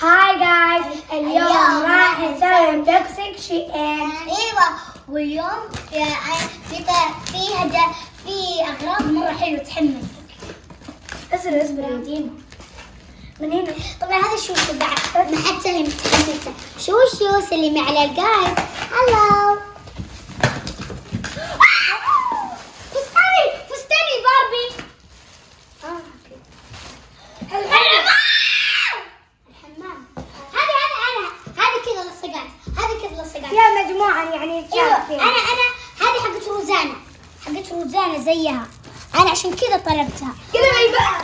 هاي جايز، اليوم راح نسوي انبوكسينج شيئين. ايوه، واليوم في اغراض مره حلوه تحمس. اصبر يا ديما. من هنا طبعا هذا شوشو بعد ما حد سهل متحمسه. شوشو سلمي على الجايز. هلو. فستاني باربي. الحمام. هذه كذا لصقات. يا مجموعة يعني ايوه، انا هذه حقت روزانا زيها. انا عشان كذا طلبتها. قلم عيباد.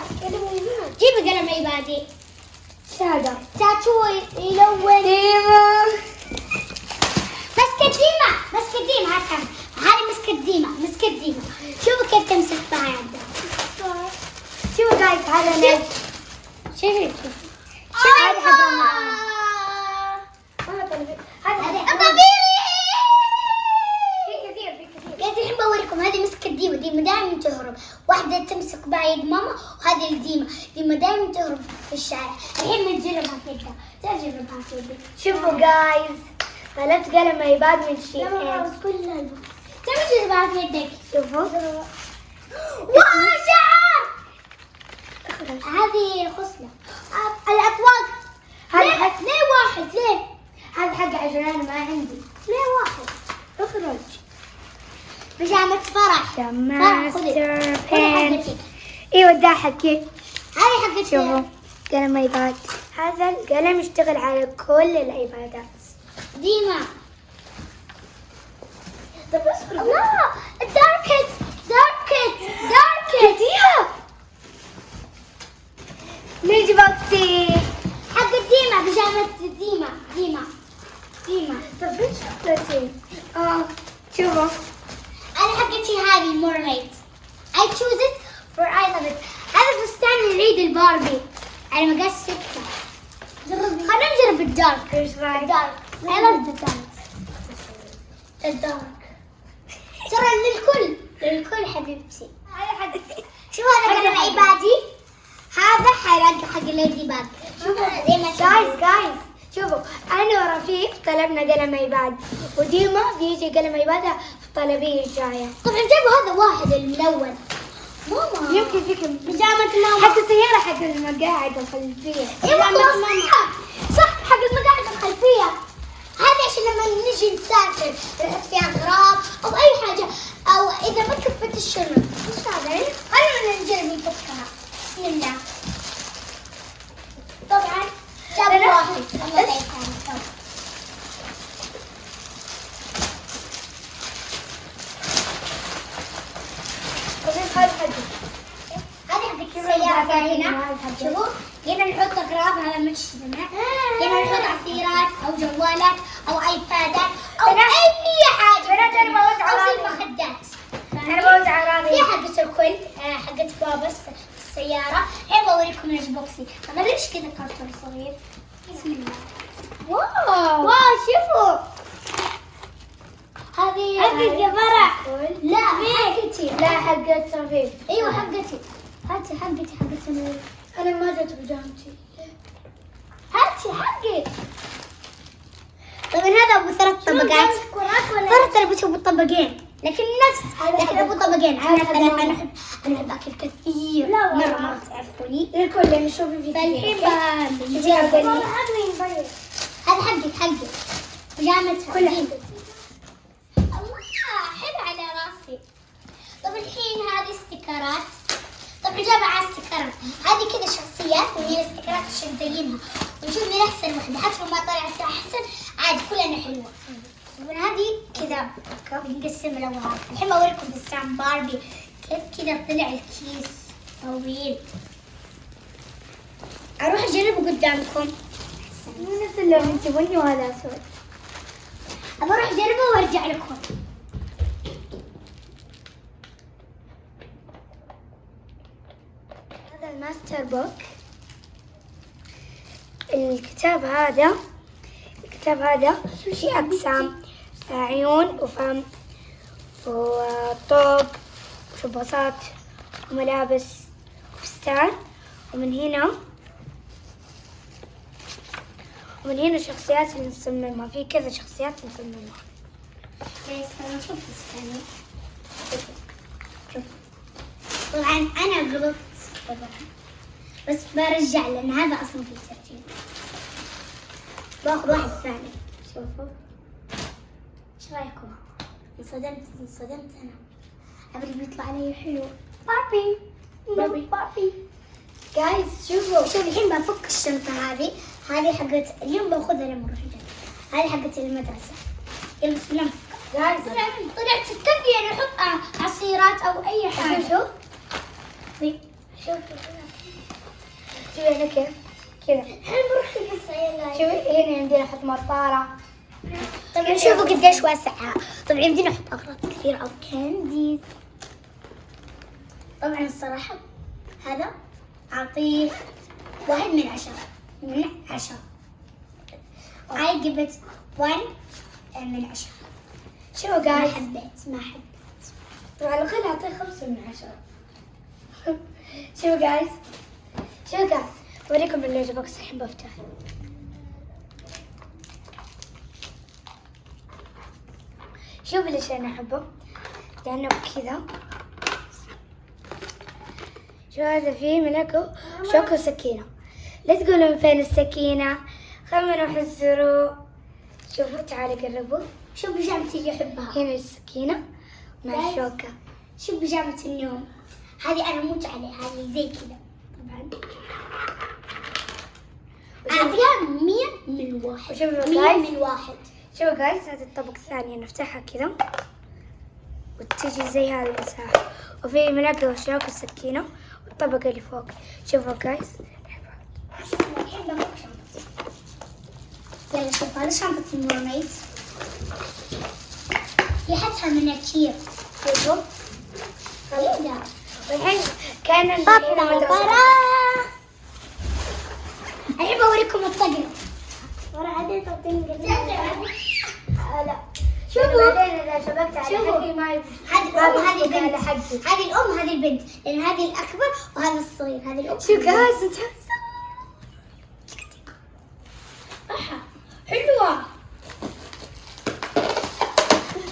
جيبي قلم عيبادي. شهادة تاتو يلون. ديما. مسكة ديما هذه مسكة ديما. شوفوا كيف تمسك بها يدها. شوفوا جايز، هذا نجم. شوفي هذا حق رمضان. هذا الطبيعي. في كثير. قاعد الحين بوريكم. هذه مسكة ديما دائما تهرب. واحدة تمسك بها يد ماما، وهذه ديما دائما تهرب في الشارع. الحين بنجربها في يدها. تجربها في يدك. شوفوا جايز، طلبت قلم عيباد من شيئين. كلها تجربها في يدك. شوفوا. واو، شعر. هذه خصلة. الأطواق. ليه واحد؟ هذا حق عشان انا ما عندي. ليه واحد؟ اخرج. بيجامة فرح. ماستر بين. ايوه ده حقي. هذه حقت شوفوا قلم عيباد. هذا القلم يشتغل على كل العبادات. ديما. طب اصبر. الله، داركت. هديها. نيجي بوكسي. حق ديما، بيجامة ديما. طب ايش شغلتي؟ شوفوا. أنا حقتي هذه المورميد. I choose it for I love it. هذا فستان العيد الباربي على مقاس 6. خلينا نجرب الدارك. ايش رايك؟ الدارك. I love the dark. الدارك. ترى للكل حبيبتي. هذا حق. شوف هذا قلم عبادي. هذا حق الليدي باج. شوفوا زي ما جايز شوفوا، انا ورفيق طلبنا قلم عيباد، وديما بيجي قلم عيبادها في الطلبية الجاية. طبعا جابوا هذا واحد الملون. ماما يمكن فيكم بيجامة ماما. حق السيارة، حق المقاعد الخلفية. ايوه صح، حق المقاعد الخلفية. هذا عشان لما نجي نسافر نحط فيها اغراض او اي حاجة، او اذا ما كفت الشنط. ايش هذا؟ خلينا نجرب نفكها. بسم الله. طبعا جابوا واحد. هذه حق السيارة هنا. شوفوا هنا نحط اغراض. هذا مش هنا نحط عصيرات او جوالات او ايبادات او اي حاجة. بنات انا بوزع او زي اغراضي. المخدات. انا بوزع اغراضي. هي حقت الكل. حقت بابا في السيارة. الحين بوريكم ايش بوكسي. اغلبش كذا كرتون صغير. بسم الله. واو شوفوا. هذه الجبرة. لا حقتي. لا حقت رفيق. ايوه حقتي. هاتي حقتي. انا ما جت بجامتي. هاتي حقك. طبعا هذا ابو 3 طبقات. صارت البسه ابو طبقين، لكن ابو طبقين. انا احب اكل كثير. مرة تعرفوني. الكل نشوف في فالحين هذا هذا حقك. بيجامتها كلها الله حلو على راسي. طب الحين هذه استيكرات. طبعا جابها على استيكرات. هذه كذا شخصيات وهي الاستيكرات عشان نزينها ونشوف مين احسن وحده. حتى لو ما طلعت احسن عادي، كلنا حلوه. طبعا هذه كذا بنقسم لوحات. الحين بوريكم فستان باربي كيف كذا طلع الكيس طويل. اروح اجربه قدامكم. نفس اللون، انت بني وهذا اسود. ابى اروح اجربه وارجع لكم. هذا الماستر بوك. الكتاب هذا في أقسام: عيون وفم وطوب وشباصات وملابس وفستان. ومن هنا ومن هنا الشخصيات اللي نصممها، في كذا شخصيات نصممها. بس خلينا نشوف الثاني. طبعا أنا غلطت طبعا، بس برجع لأن هذا أصلا في ترتيب. باخذ واحد ثاني. شوفوا ايش رايكم؟ انصدمت أنا. قبل بيطلع علي حلو. بابي جايز شوفوا. شوف الحين بفك الشنطة هذه حقت اليوم، باخذها لما اروح الجامعة. هذه حقت المدرسة. يلا بسم الله. جايز طلعت تكفي يعني احط عصيرات او اي حاجة. شوف شوفي هنا كيف كذا. الحين بروح القصة. يلا شوفي هنا عندنا نحط مرطارة. طبعا شوفوا قديش واسعة. طبعا يمدينا نحط اغراض كثير او كانديز. طبعا الصراحة هذا اعطيه 1 من 10 من 10. I give it 1 من 10. شوفوا ما جايز، حبيت. على الأقل أعطيه 5 من 10. شوفوا جايز، أوريكم اللوجو بوكس الحين بفتح. شوفوا ليش أنا أحبه، لأنه كذا. شو هذا فيه ملكه شوكة وسكينة. لا تقولون فين السكينة، خلنا نروح الزرو. شوفوا تعالوا قربوا. شوف بيجامتي يحبها. هنا السكينة مع الشوكة. شوف بيجامة النوم هذه أنا موت عليها، هذه زي كذا. طبعا أعطيها 100 من 1. وشوفوا 100 جايز، من 1. شوفوا جايز، هذا الطبق الثاني نفتحها كذا وتجي زي هذه المساحة، وفي ملقى والشوكة والسكينة والطبق اللي فوق. شوفوا جايز. الحين بفك شنطتي. يلا شوف هذه شنطة المرميد. ريحتها مناكير. شوفوا خلينا والحين كان هنا مدرسة. الحين بوريكم الطقم. لا شوفوا بعدين إذا شبكت على شوفوا. حقي ما هذه الأم ما هذه بيشبك على البنت. حقي. هذه الأم هذه البنت، لأن هذه الأكبر وهذا الصغير. هذه الأم. شو جايز حلوة.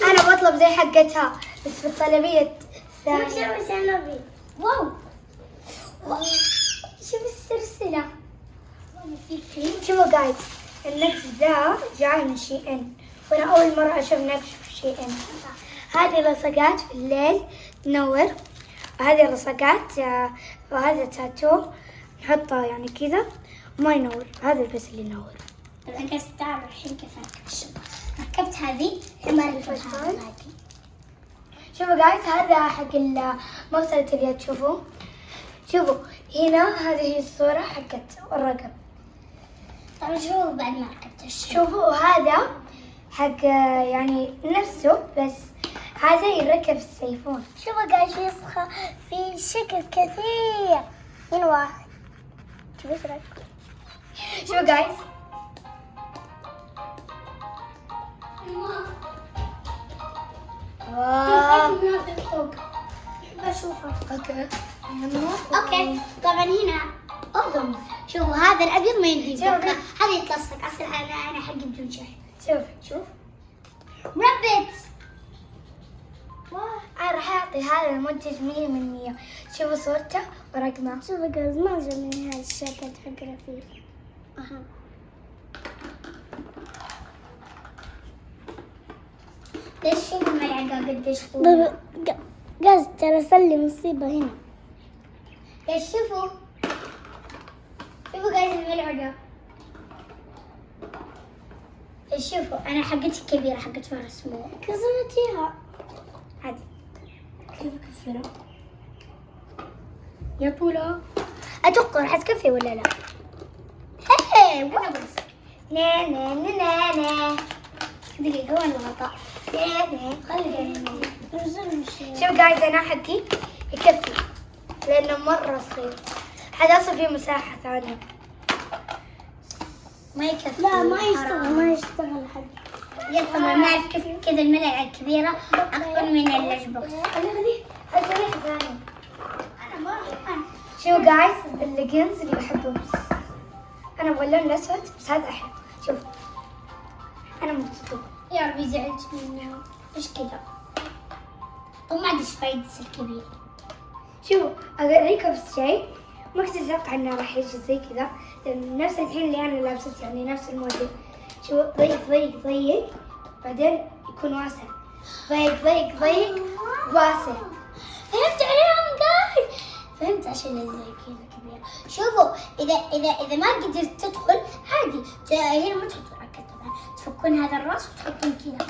أنا بطلب زي حقتها بس في الطلبية الثانية. واو. شوف السلسلة. شوفوا جايز، النكس ذا جاي من شي ان، وانا اول مرة اشوف نكس في شي ان. هذه لصقات في الليل تنور، وهذه لصقات وهذا تاتو نحطه يعني كذا وما ينور، هذا بس اللي ينور. الآن جالس تعرف الحين كيف أركب الشنطة. ركبت هذه الحين بركبها هذه. شوفوا جايز، هذا حق مغسلة اليد. شوفوا هنا هذه هي الصورة حقت الرقم. طبعا شوفوا بعد ما ركبت الشنطة. شوفوا هذا حق يعني نفسه، بس هذا يركب السيفون. شوفوا قاعد يسخى في شكل كثير من واحد. شوفوا ايش رايكم؟ شوفوا جايز، بشوفه. اوكي. طبعا هنا أوضم. شوفوا هذا الأبيض ما يمدي شوفوا. يتوقع. هذا يتلصق. أصلا أنا حقي بدون شحن. شوف ربت. انا راح اعطي هذا المنتج 100 من 100. شوفوا صورته ورقمه. شوفوا جايز ما عجبني هذا الشكل حق رفيق. ليش شوفوا الملعقة قديش طولها. جاز ترى صار لي مصيبة هنا. ليش شوفوا جايز الملعقة. ليش شوفوا أنا حقتي كبيرة حقت فارس مو كسرتيها عادي. كيف كسرها؟ يا طولها أتوقع راح تكفي ولا لا؟ هي وأنا بس. نا نا نا نا نا. دقيقة وين الغطاء؟ خلي شوف جايز، انا حقي يكفي لانه مرة صغير. هذا اصلا فيه مساحة ثانية. ما يكفي. لا ما حرام. يشتغل، ما يشتغل حق. يا طبعا ما أعرف كيف كذا الملعقة الكبيرة أكبر من اللانش بوكس. هذا ريحة ثانية. أنا ما أنا. شوف جايز، الليجنز اللي بحبهم، انا ابغى اللون الاسود بس هذا احلى. شوف أنا مبسوطة. يا ربي زعلت منه. إيش كذا؟ طب ما عنديش فايدة الكبير. شوف أوريك بس شيء ما كنت أتوقع إنه راح يجي زي كذا، لأن نفس الحين اللي أنا لابسته يعني نفس الموديل. شوف ضيق ضيق ضيق بعدين يكون واسع، ضيق ضيق ضيق واسع. فهمت عليهم جايز. فهمت عشان زي كذا كبيرة. شوفوا إذا ما قدرت تدخل عادي، هي ما تحطون عكا طبعا، تفكون هذا الراس وتحطون كذا.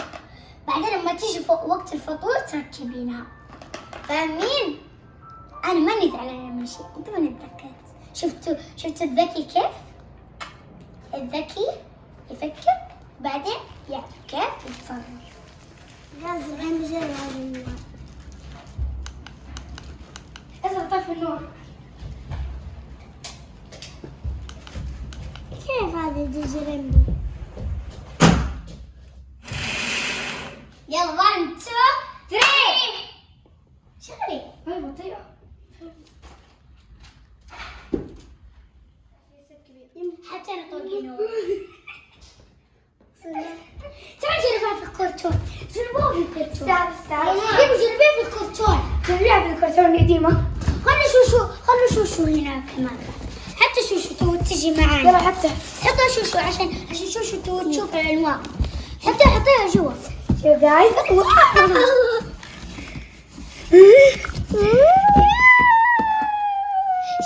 بعدين لما تيجي فوق وقت الفطور تركبينها. فاهمين؟ أنا ماني زعلانة من شيء، أنتوا ماني تركت. شفتوا الذكي كيف؟ الذكي يفكر بعدين يعرف كيف يتصرف. لازم عندي شيء هذا النوع. لازم طفي النور. كيف هذا الجرمبي؟ يلا 1 2 3 شغلي. هاي بطيئة. حتى انا طوقي نور. تعال جربها في الكرتون. جربوها في الكرتون. استاذ جربيها في الكرتون. جربيها بالكرتون قديمة. خلوا شوشو هنا كمان. حتى شوشو تجي معانا. يلا حتى حطوا شوشو عشان شوشو تشوف الالوان. حطيها جوا. شوف جايز.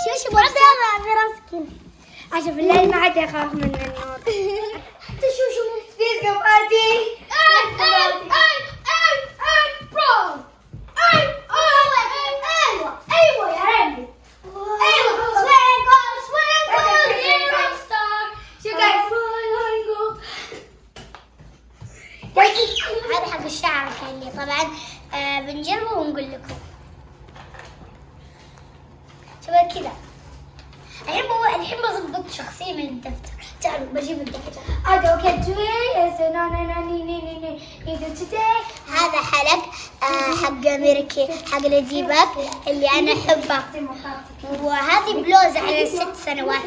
شوشو بعدها براسك. عشان في الليل ما عاد يخاف من النور. حتى شوشو ديسكو بارتي. برو. ايوه يا ربي. شو جايز؟ هذا حق الشعر كان لي طبعا. بنجربه ونقول لكم. شباب كذا الحين بضبط شخصية من الدفتر. تعالوا بجيب الدفتر. I don't get to it. Need to take. هذا حلق حق أمريكي حق ليدي باك اللي أنا أحبه. وهذه بلوزة على 6 سنوات.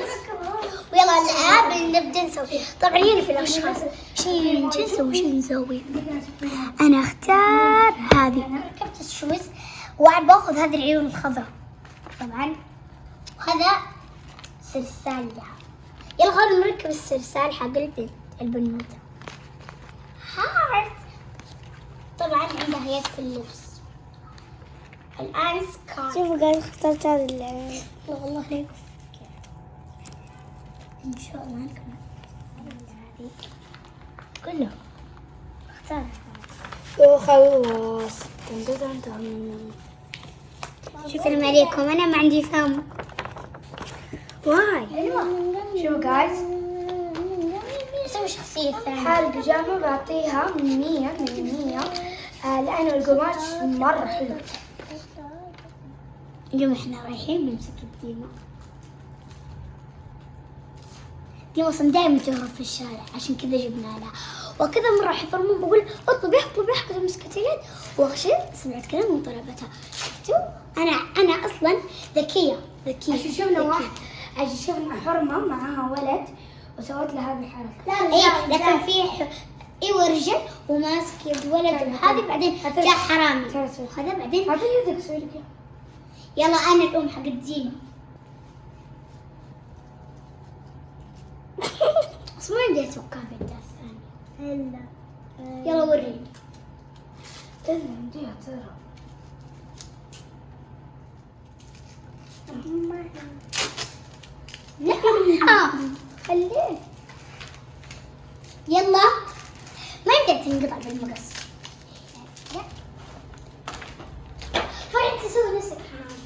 ويلا الآن نبدأ نسوي. طبعا هنا في الأشخاص شو نسوي؟ أنا أختار هذه. أنا ركبت الشوز وعم باخذ هذه العيون الخضراء طبعا. وهذا سلسال لها. يلا خلونا نركب السلسال حق البنوتة. هارت. طبعا عندها يد في اللبس. الآن سكار. شوفوا جايز اخترت هذا العين. والله لا يكفيك. إن شاء الله نكمل. هذه كله اختار. وخلاص. شكرا عليكم. أنا ما عندي فم. واي. شوفوا جايز. نسوي شخصية ثانية. هالبيجامة بعطيها 100 من 100 لأنه القماش مرة حلو. اليوم احنا رايحين نمسك ديما اصلا دائما تهرب في الشارع عشان كذا جبنا لها. وكذا مرة حفرمون بقول اطلبي كذا مسكت اليد واخشى سمعت كلام وطلبتها. شفتوا انا اصلا ذكية. عشان شفنا واحد عشان شفنا حرمة معاها ولد وسوت له هذه الحركة. اي لكن في ايوه رجل وماسك يد ولد هذه بعدين جاء حرامي هذا بعدين. هذا يدك سوي لك. يلا انا الام حق ديما. بس ما عندي اتوقع بالدار الثانية. يلا وريني. إلا عنديها ترى. لا خليه. يلا ما يقدر تنقطع بالمقص. لا فانت تسوي نفسك حرام.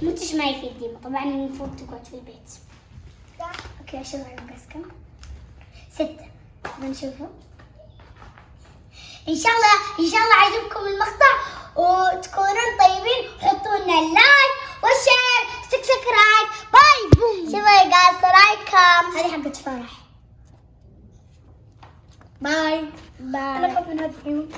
متش معي في الديمة. طبعا المفروض تقعد في البيت. اوكي اشغل المقص كم 6 بنشوفه. ان شاء الله عجبكم المقطع وتكونون طيبين. حطوا لنا لايك وشير سبسكرايب. باي بوم. شوفوا يا جايز رايكم. هذه حقت فرح. باي. أنا أخاف من هذه العيون.